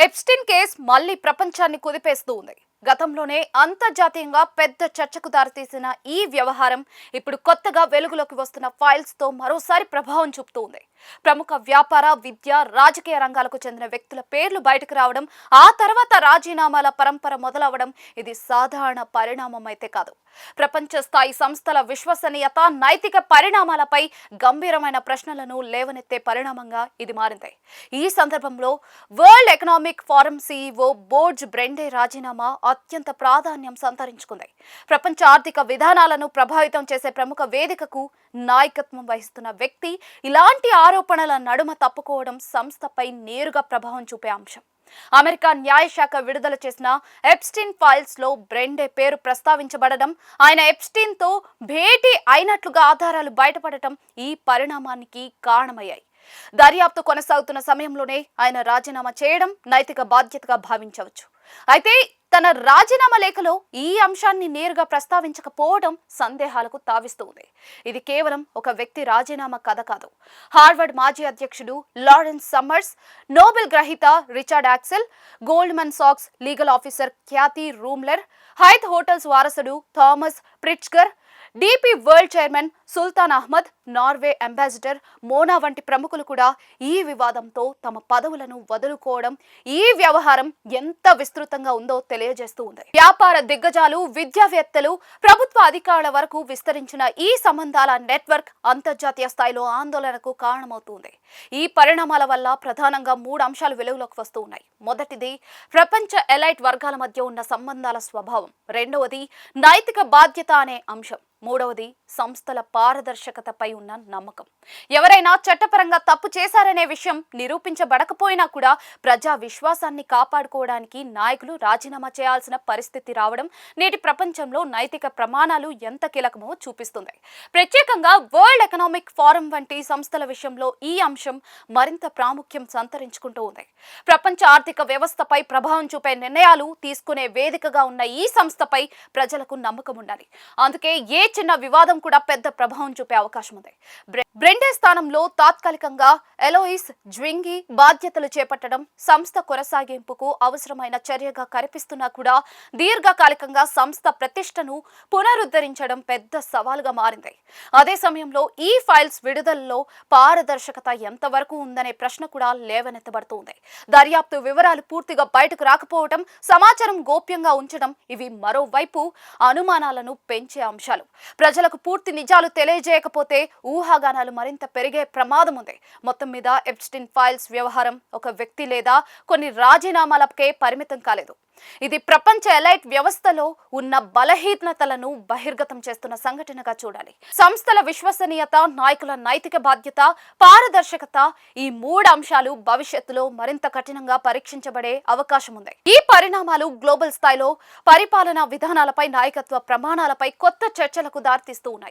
Epstein case మళ్లీ ప్రపంచాన్ని కుదిపేస్తూ ఉంది. గతంలోనే అంతర్జాతీయంగా పెద్ద చర్చకు దారితీసిన ఈ వ్యవహారం ఇప్పుడు కొత్తగా వెలుగులోకి వస్తున్న ఫైల్స్ తో మరోసారి ప్రభావం చూపుతోంది. ప్రముఖ వ్యాపార, విద్య, రాజకీయ రంగాలకు చెందిన వ్యక్తుల పేర్లు బయటకు రావడం, ఆ తర్వాత రాజీనామాల పరంపర మొదలవడం ఇది సాధారణ పరిణామం అయితే కాదు. ప్రపంచ స్థాయి సంస్థల విశ్వసనీయత, నైతిక పరిణామాలపై గంభీరమైన ప్రశ్నలను లేవనెత్తే పరిణామంగా ఇది మారింది. ఈ సందర్భంలో వరల్డ్ ఎకనామిక్ ఫోరం సీఈఓ బోర్జ్ బ్రెండే రాజీనామా అత్యంత ప్రాధాన్యం సంతరించుకుంది. ప్రపంచ ఆర్థిక విధానాలను ప్రభావితం చేసే ప్రముఖ వేదికకు నాయకత్వం వహిస్తున్న వ్యక్తి ఇలాంటి ఆరోపణల నడుమ తప్పుకోవడం సంస్థపై నేరుగా ప్రభావం చూపే అంశం. అమెరికా న్యాయశాఖ విడుదల చేసిన ఎప్స్టీన్ ఫైల్స్ లో బ్రెండే పేరు ప్రస్తావించబడడం, ఆయన ఎప్స్టీన్ తో భేటీ అయినట్లుగా ఆధారాలు బయటపడటం ఈ పరిణామానికి కారణమయ్యాయి. దర్యాప్తు కొనసాగుతున్న సమయంలోనే ఆయన రాజీనామా చేయడం నైతిక బాధ్యతగా భావించవచ్చు. అయితే తన రాజీనామా లేఖలో ఈ అంశాన్ని నేరుగా ప్రస్తావించకపోవడం సందేహాలకు తావిస్తుంది. ఇది కేవలం ఒక వ్యక్తి రాజీనామా కథ కాదు. హార్వర్డ్ మాజీ అధ్యక్షుడు లారెన్స్ సమ్మర్స్, నోబెల్ గ్రహీత రిచర్డ్ యాక్సెల్, గోల్డ్మన్ సాక్స్ legal officer Kathy Ruemmler, Hyatt hotels వారసుడు Thomas Pritzker, DP World chairman Sultan Ahmed, Norway ambassador Mona వంటి ప్రముఖులు కూడా ఈ వివాదంతో తమ పదవులను వదులుకోవడం ఈ వ్యవహారం ఎంత విస్తృతంగా ఉందో తెలియజేస్తూ ఉంది. వ్యాపార దిగ్గజాలు, విద్యావేత్తలు, ప్రభుత్వ అధికారుల వరకు విస్తరించిన ఈ సంబంధాల నెట్వర్క్ అంతర్జాతీయ స్థాయిలో ఆందోళనకు కారణమవుతుంది. ఈ పరిణామాల వల్ల ప్రధానంగా 3 అంశాలు వెలుగులోకి వస్తూ ఉన్నాయి. మొదటిది ప్రపంచ ఎలైట్ వర్గాల మధ్య ఉన్న సంబంధాల స్వభావం, రెండవది నైతిక బాధ్యత అనే అంశం, మూడవది సంస్థల పారదర్శకతపై ఉన్న నమ్మకం. ఎవరైనా చట్టపరంగా తప్పు చేశారనే విషయం నిరూపించబడకపోయినా కూడా ప్రజా విశ్వాసాన్ని కాపాడుకోవడానికి నాయకులు రాజీనామా చేయాల్సిన పరిస్థితి రావడం నేటి ప్రపంచంలో నైతిక ప్రమాణాలు ఎంత కీలకమో చూపిస్తుంది. ప్రత్యేకంగా వరల్డ్ ఎకనామిక్ ఫోరం వంటి సంస్థల విషయంలో ఈ అంశం మరింత ప్రాముఖ్యం సంతరించుకుంటూ ఉంది. ప్రపంచ ఆర్థిక వ్యవస్థపై ప్రభావం చూపే నిర్ణయాలు తీసుకునే వేదికగా ఉన్న ఈ సంస్థపై ప్రజలకు నమ్మకం ఉండాలి. అందుకే ఏ చిన్న వివాదం కూడా పెద్ద ప్రభావం చూపే అవకాశం ఉంది. బ్రెండే స్థానంలో తాత్కాలికంగా ఎలోయిస్ జ్వింగి బాధ్యతలు చేపట్టడం సంస్థ కొనసాగింపుకు అవసరమైన చర్యగా కనిపిస్తున్నా కూడా దీర్ఘకాలికంగా సంస్థ ప్రతిష్టను పునరుద్ధరించడం పెద్ద సవాలుగా మారింది. అదే సమయంలో ఈ ఫైల్స్ విడుదలలో పారదర్శకత ఎంతవరకు ఉందనే ప్రశ్న కూడా లేవనెత్తబడుతోంది. దర్యాప్తు వివరాలు పూర్తిగా బయటకు రాకపోవడం, సమాచారం గోప్యంగా ఉంచడం ఇవి మరోవైపు అనుమానాలను పెంచే అంశాలు. ప్రజలకు పూర్తి నిజాలు తెలియజేయకపోతే ఊహాగానాలు మరింత పెరిగే ప్రమాదం ఉంది. మొత్తం మీద ఎప్స్టీన్ ఫైల్స్ వ్యవహారం ఒక వ్యక్తి లేదా కొన్ని రాజీనామాలకే పరిమితం కాలేదు. ఇది ప్రపంచ ఎలైట్ వ్యవస్థలో ఉన్న బలహీనతలను బహిర్గతం చేస్తున్న సంఘటనగా చూడాలి. సంస్థల విశ్వసనీయత, నాయకుల నైతిక బాధ్యత, పారదర్శకత ఈ 3 అంశాలు భవిష్యత్తులో మరింత కఠినంగా పరీక్షించబడే అవకాశం ఉంది. ఈ పరిణామాలు గ్లోబల్ స్థాయిలో పరిపాలనా విధానాలపై, నాయకత్వ ప్రమాణాలపై కొత్త చర్చలకు దారితీస్తూ ఉన్నాయి.